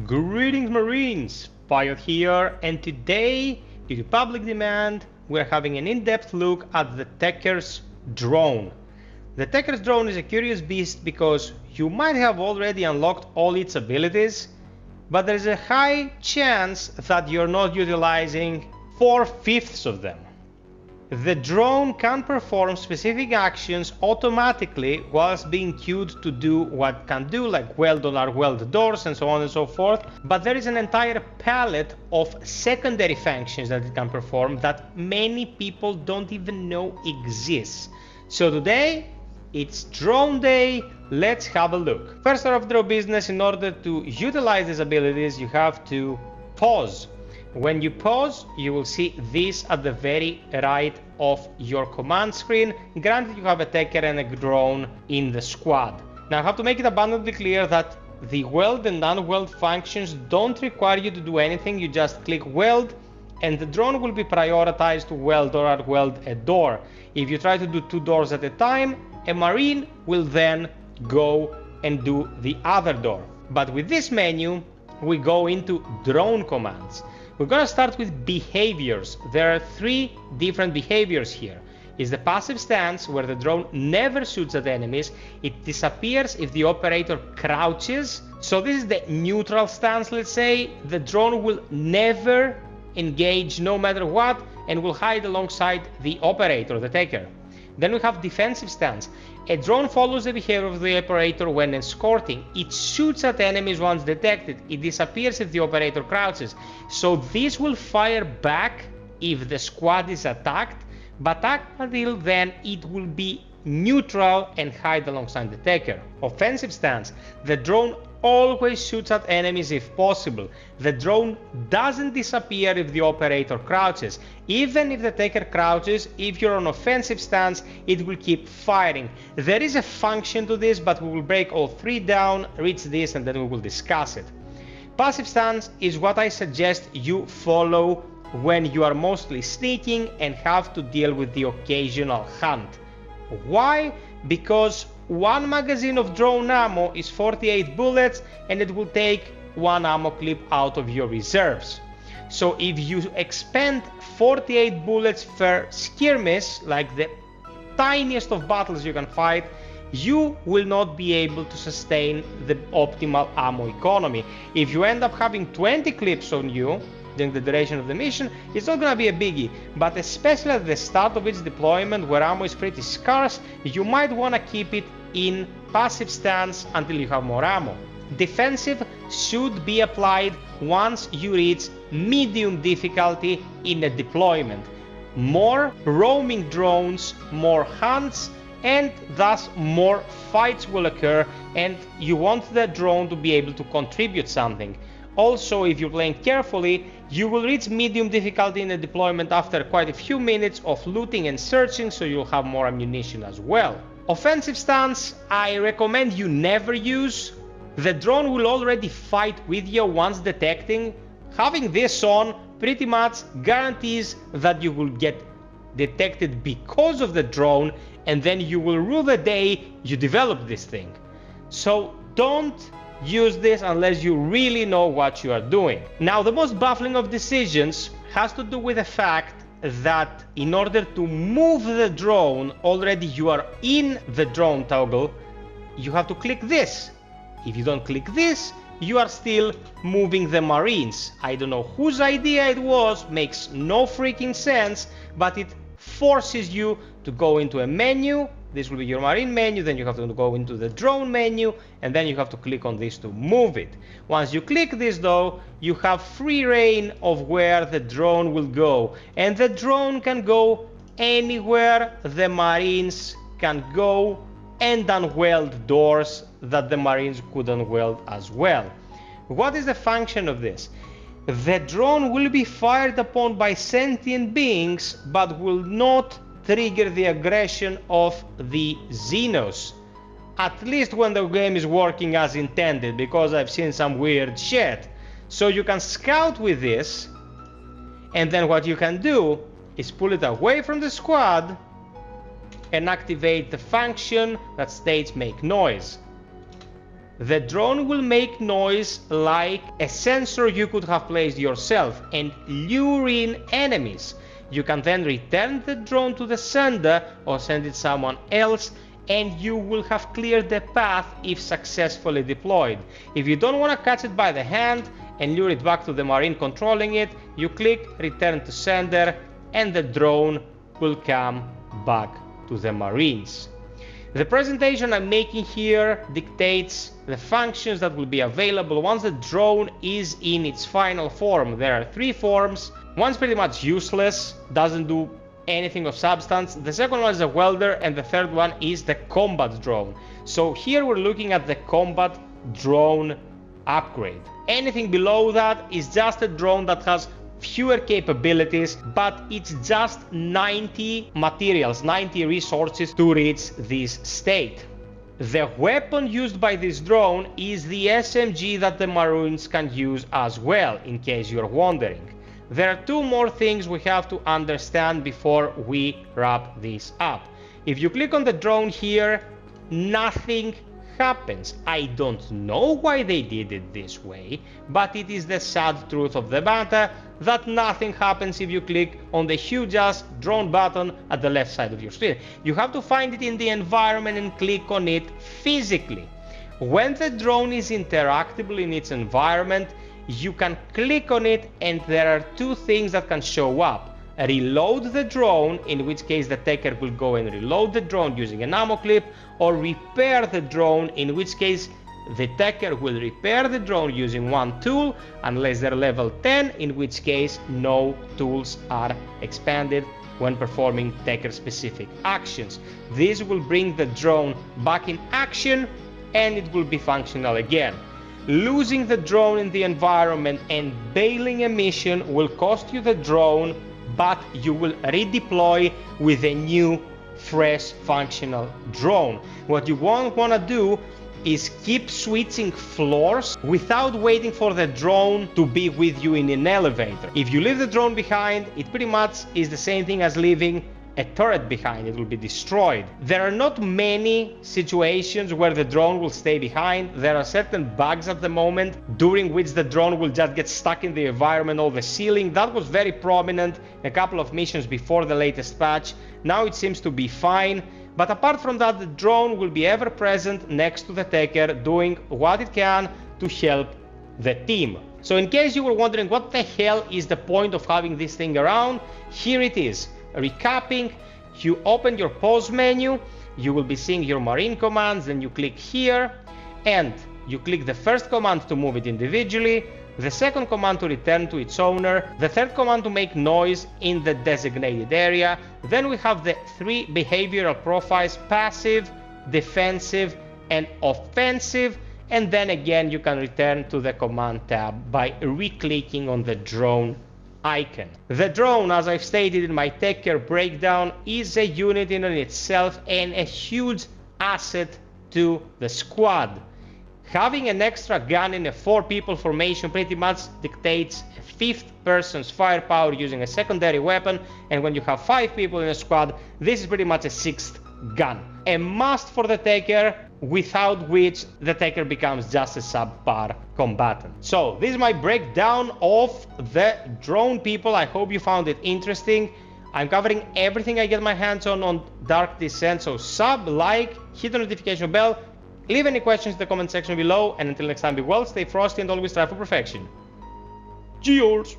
Greetings Marines, FiOth here, and today, due to public demand, we're having an in-depth look at the Tecker's Drone. The Tecker's Drone is a curious beast because you might have already unlocked all its abilities, but there's a high chance that you're not utilizing 4/5 of them. The drone can perform specific actions automatically whilst being queued to do what can do, like weld on our weld doors and so on and so forth, but there is an entire palette of secondary functions that it can perform that many people don't even know exists. So today, it's drone day, let's have a look. First order of the business, in order to utilize these abilities, you have to pause. When you pause, you will see this at the very right of your command screen. Granted, you have a Tecker and a drone in the squad. Now I have to make it abundantly clear that the weld and unweld functions don't require you to do anything. You just click weld and the drone will be prioritized to weld or unweld a door. If you try to do 2 doors at a time, a Marine will then go and do the other door. But with this menu, we go into drone commands. We're going to start with behaviors. There are 3 different behaviors here. Is the passive stance, where the drone never shoots at enemies. It disappears if the operator crouches. So this is the neutral stance, let's say. The drone will never engage no matter what and will hide alongside the operator, the Tecker. Then we have defensive stance. A drone follows the behavior of the operator when escorting. It shoots at enemies once detected. It disappears if the operator crouches. So this will fire back if the squad is attacked, but until then it will be neutral and hide alongside the Tecker. Offensive stance. The drone always shoots at enemies if possible. The drone doesn't disappear if the operator crouches. Even if the Tecker crouches, if you're on offensive stance, it will keep firing. There is a function to this, but we will break all 3 down, reach this, and then we will discuss it. Passive stance is what I suggest you follow when you are mostly sneaking and have to deal with the occasional hunt. Why? Because 1 magazine of drone ammo is 48 bullets and it will take 1 ammo clip out of your reserves. So if you expend 48 bullets per skirmish, like the tiniest of battles you can fight, you will not be able to sustain the optimal ammo economy. If you end up having 20 clips on you during the duration of the mission, it's not gonna be a biggie, but especially at the start of its deployment where ammo is pretty scarce, you might wanna keep it in passive stance until you have more ammo. Defensive should be applied once you reach medium difficulty in a deployment. More roaming drones, more hunts, and thus more fights will occur, and you want the drone to be able to contribute something. Also, if you're playing carefully, you will reach medium difficulty in the deployment after quite a few minutes of looting and searching, so you'll have more ammunition as well. Offensive stance, I recommend you never use. The drone will already fight with you once detecting. Having this on pretty much guarantees that you will get detected because of the drone, and then you will rue the day you develop this thing. So don't use this unless you really know what you are doing. Now, the most baffling of decisions has to do with the fact that in order to move the drone, already you are in the drone toggle, you have to click this. If you don't click this, you are still moving the Marines. I don't know whose idea it was, makes no freaking sense, but it forces you to go into a menu. This will be your Marine menu, then you have to go into the drone menu, and then you have to click on this to move it. Once you click this though, you have free reign of where the drone will go, and the drone can go anywhere the Marines can go and unweld doors that the Marines could unweld as well. What is the function of this? The drone will be fired upon by sentient beings, but will not trigger the aggression of the Xenos. At least when the game is working as intended, because I've seen some weird shit. So you can scout with this, and then what you can do is pull it away from the squad and activate the function that states make noise. The drone will make noise like a sensor you could have placed yourself and lure in enemies. You can then return the drone to the sender or send it someone else, and you will have cleared the path if successfully deployed. If you don't want to catch it by the hand and lure it back to the Marine controlling it, you click return to sender and the drone will come back to the Marines. The presentation I'm making here dictates the functions that will be available once the drone is in its final form. There are 3 forms. One's pretty much useless, doesn't do anything of substance. The second one is a welder, and the third one is the combat drone. So here we're looking at the combat drone upgrade. Anything below that is just a drone that has fewer capabilities, but it's just 90 materials, 90 resources to reach this state. The weapon used by this drone is the SMG that the Marines can use as well, in case you're wondering. There are 2 more things we have to understand before we wrap this up. If you click on the drone here, nothing happens. I don't know why they did it this way, but it is the sad truth of the matter that nothing happens if you click on the huge ass drone button at the left side of your screen. You have to find it in the environment and click on it physically. When the drone is interactable in its environment, you can click on it and there are 2 things that can show up. Reload the drone, in which case the Tecker will go and reload the drone using an ammo clip, or repair the drone, in which case the Tecker will repair the drone using 1 tool, unless they're level 10, in which case no tools are expanded when performing Tecker specific actions. This will bring the drone back in action and it will be functional again. Losing the drone in the environment and bailing a mission will cost you the drone, but you will redeploy with a new, fresh, functional drone. What you won't want to do is keep switching floors without waiting for the drone to be with you in an elevator. If you leave the drone behind, it pretty much is the same thing as leaving a turret behind. It will be destroyed. There are not many situations where the drone will stay behind. There are certain bugs at the moment during which the drone will just get stuck in the environment or the ceiling. That was very prominent a couple of missions before the latest patch. Now it seems to be fine. But apart from that, the drone will be ever present next to the Tecker, doing what it can to help the team. So in case you were wondering what the hell is the point of having this thing around, here it is. Recapping, you open your pause menu, you will be seeing your Marine commands, then you click here and you click the first command to move it individually, the second command to return to its owner, the third command to make noise in the designated area. Then we have the 3 behavioral profiles: passive, defensive and offensive, and then again you can return to the command tab by re-clicking on the drone icon. The drone, as I've stated in my Tecker breakdown, is a unit in itself and a huge asset to the squad. Having an extra gun in a 4-people formation pretty much dictates a 5th person's firepower using a secondary weapon, and when you have 5 people in a squad, this is pretty much a 6th gun. A must for the Tecker, without which the Tecker becomes just a subpar combatant. So this is my breakdown of the drone, people. I hope you found it interesting. I'm covering everything I get my hands on Dark Descent, so sub, like, hit the notification bell, leave any questions in the comment section below, and until next time, be well, stay frosty, and always strive for perfection. Cheers!